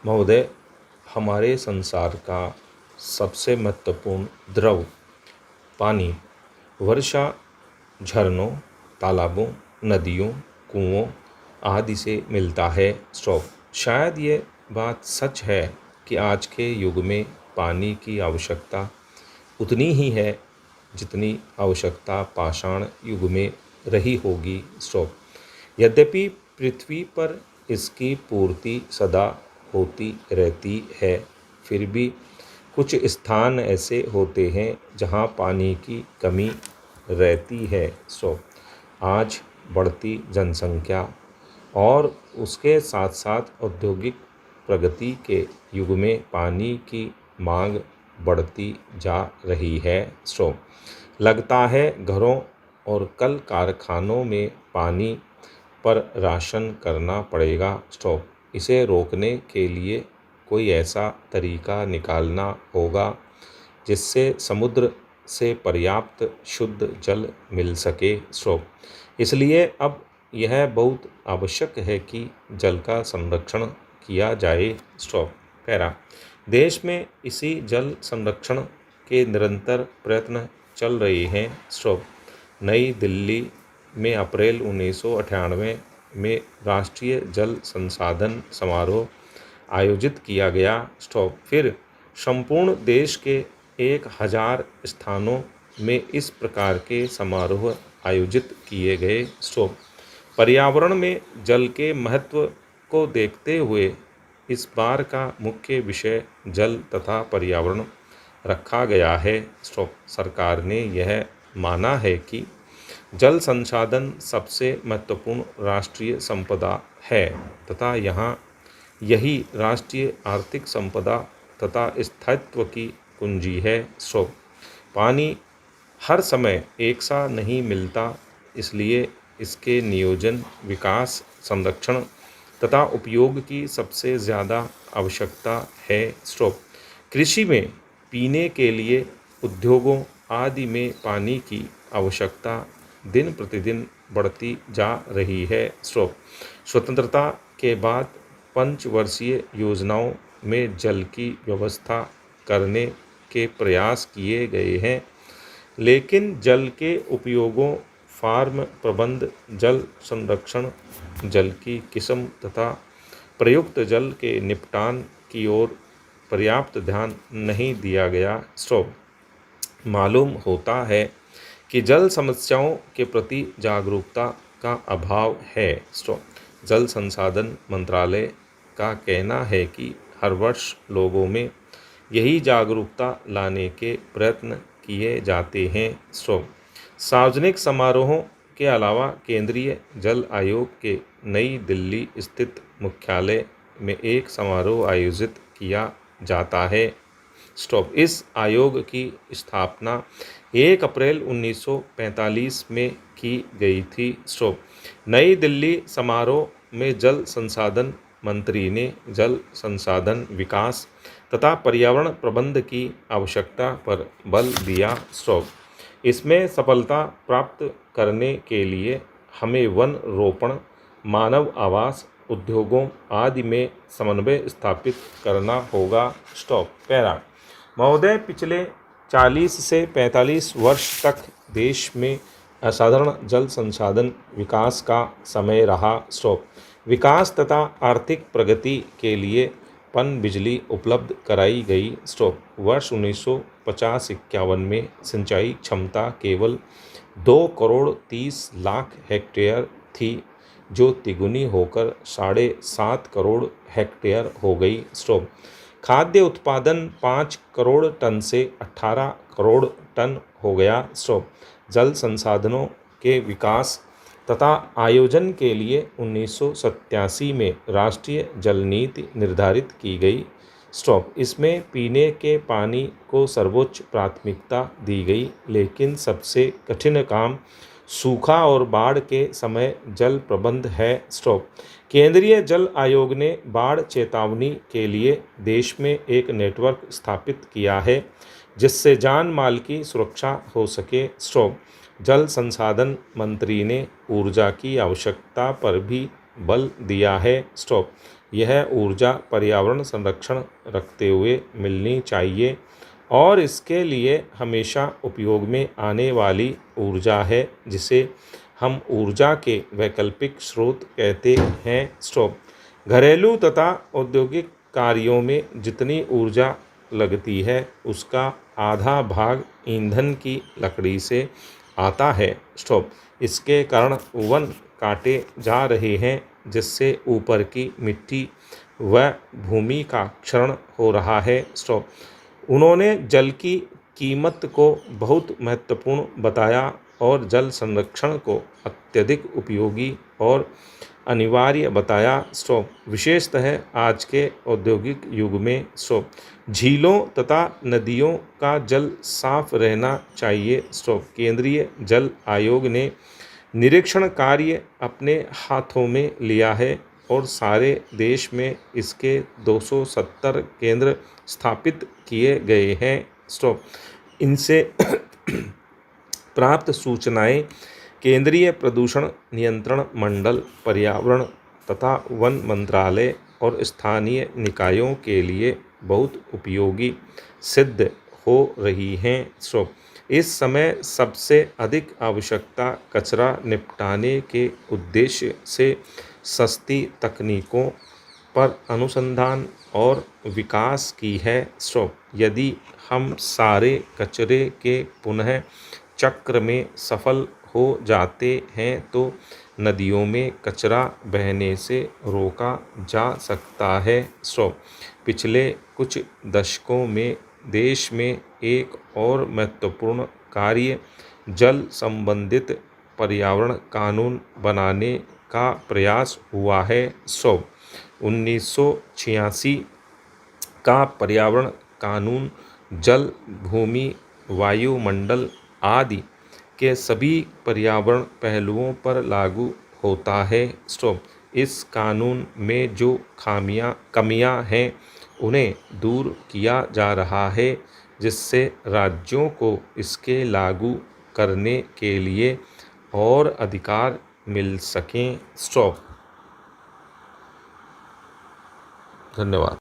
महोदय, हमारे संसार का सबसे महत्वपूर्ण द्रव पानी वर्षा, झरनों, तालाबों, नदियों, कुओं आदि से मिलता है। शायद ये बात सच है कि आज के युग में पानी की आवश्यकता उतनी ही है जितनी आवश्यकता पाषाण युग में रही होगी। यद्यपि पृथ्वी पर इसकी पूर्ति सदा होती रहती है, फिर भी कुछ स्थान ऐसे होते हैं जहां पानी की कमी रहती है। आज बढ़ती जनसंख्या और उसके साथ साथ औद्योगिक प्रगति के युग में पानी की मांग बढ़ती जा रही है। लगता है घरों और कल कारखानों में पानी पर राशन करना पड़ेगा। इसे रोकने के लिए कोई ऐसा तरीका निकालना होगा जिससे समुद्र से पर्याप्त शुद्ध जल मिल सके। इसलिए अब यह बहुत आवश्यक है कि जल का संरक्षण किया जाए। पैरा देश में इसी जल संरक्षण के निरंतर प्रयत्न चल रहे हैं। नई दिल्ली में अप्रैल 1998 में राष्ट्रीय जल संसाधन समारोह आयोजित किया गया। फिर संपूर्ण देश के 1000 स्थानों में इस प्रकार के समारोह आयोजित किए गए। पर्यावरण में जल के महत्व को देखते हुए इस बार का मुख्य विषय जल तथा पर्यावरण रखा गया है। सरकार ने यह माना है कि जल संसाधन सबसे महत्वपूर्ण राष्ट्रीय संपदा है तथा यही राष्ट्रीय आर्थिक संपदा तथा स्थायित्व की कुंजी है। पानी हर समय एक सा नहीं मिलता, इसलिए इसके नियोजन, विकास, संरक्षण तथा उपयोग की सबसे ज़्यादा आवश्यकता है। कृषि में, पीने के लिए, उद्योगों आदि में पानी की आवश्यकता दिन प्रतिदिन बढ़ती जा रही है। स्वतंत्रता के बाद पंचवर्षीय योजनाओं में जल की व्यवस्था करने के प्रयास किए गए हैं, लेकिन जल के उपयोगों, फार्म प्रबंध, जल संरक्षण, जल की किस्म तथा प्रयुक्त जल के निपटान की ओर पर्याप्त ध्यान नहीं दिया गया। मालूम होता है कि जल समस्याओं के प्रति जागरूकता का अभाव है। जल संसाधन मंत्रालय का कहना है कि हर वर्ष लोगों में यही जागरूकता लाने के प्रयत्न किए जाते हैं। सार्वजनिक समारोहों के अलावा केंद्रीय जल आयोग के नई दिल्ली स्थित मुख्यालय में एक समारोह आयोजित किया जाता है। इस आयोग की स्थापना 1 अप्रैल 1945 में की गई थी। नई दिल्ली समारोह में जल संसाधन मंत्री ने जल संसाधन विकास तथा पर्यावरण प्रबंध की आवश्यकता पर बल दिया। इसमें सफलता प्राप्त करने के लिए हमें वन रोपण, मानव आवास, उद्योगों आदि में समन्वय स्थापित करना होगा। पैरा महोदय, पिछले 40 से 45 वर्ष तक देश में असाधारण जल संसाधन विकास का समय रहा। विकास तथा आर्थिक प्रगति के लिए पनबिजली उपलब्ध कराई गई। वर्ष 1950-51 में सिंचाई क्षमता केवल 2 करोड़ 30 लाख हेक्टेयर थी, जो तिगुनी होकर 7.5 करोड़ हेक्टेयर हो गई। खाद्य उत्पादन 5 करोड़ टन से 18 करोड़ टन हो गया। जल संसाधनों के विकास तथा आयोजन के लिए 1987 में राष्ट्रीय जल नीति निर्धारित की गई। इसमें पीने के पानी को सर्वोच्च प्राथमिकता दी गई, लेकिन सबसे कठिन काम सूखा और बाढ़ के समय जल प्रबंध है। केंद्रीय जल आयोग ने बाढ़ चेतावनी के लिए देश में एक नेटवर्क स्थापित किया है, जिससे जान माल की सुरक्षा हो सके। जल संसाधन मंत्री ने ऊर्जा की आवश्यकता पर भी बल दिया है। यह ऊर्जा पर्यावरण संरक्षण रखते हुए मिलनी चाहिए और इसके लिए हमेशा उपयोग में आने वाली ऊर्जा है, जिसे हम ऊर्जा के वैकल्पिक स्रोत कहते हैं। स्टॉप। घरेलू तथा औद्योगिक कार्यों में जितनी ऊर्जा लगती है उसका आधा भाग ईंधन की लकड़ी से आता है। स्टॉप। इसके कारण वन काटे जा रहे हैं, जिससे ऊपर की मिट्टी व भूमि का क्षरण हो रहा है। स्टॉप। उन्होंने जल की कीमत को बहुत महत्वपूर्ण बताया और जल संरक्षण को अत्यधिक उपयोगी और अनिवार्य बताया। स्टॉप। विशेषतः आज के औद्योगिक युग में स्टॉप झीलों तथा नदियों का जल साफ रहना चाहिए। स्टॉप। केंद्रीय जल आयोग ने निरीक्षण कार्य अपने हाथों में लिया है और सारे देश में इसके 270 केंद्र स्थापित किए गए हैं। स्टॉप। इनसे प्राप्त सूचनाएं केंद्रीय प्रदूषण नियंत्रण मंडल, पर्यावरण तथा वन मंत्रालय और स्थानीय निकायों के लिए बहुत उपयोगी सिद्ध हो रही हैं। स्टॉप। इस समय सबसे अधिक आवश्यकता कचरा निपटाने के उद्देश्य से सस्ती तकनीकों पर अनुसंधान और विकास की है। स्टॉप। यदि हम सारे कचरे के पुनः चक्र में सफल हो जाते हैं तो नदियों में कचरा बहने से रोका जा सकता है। स्टॉप। पिछले कुछ दशकों में देश में एक और महत्वपूर्ण कार्य जल संबंधित पर्यावरण कानून बनाने का प्रयास हुआ है। स्टॉप। 1986 का पर्यावरण कानून जल, भूमि, वायुमंडल आदि के सभी पर्यावरण पहलुओं पर लागू होता है। स्टॉप। इस कानून में जो कमियां हैं उन्हें दूर किया जा रहा है, जिससे राज्यों को इसके लागू करने के लिए और अधिकार मिल सकें। स्टॉप। धन्यवाद।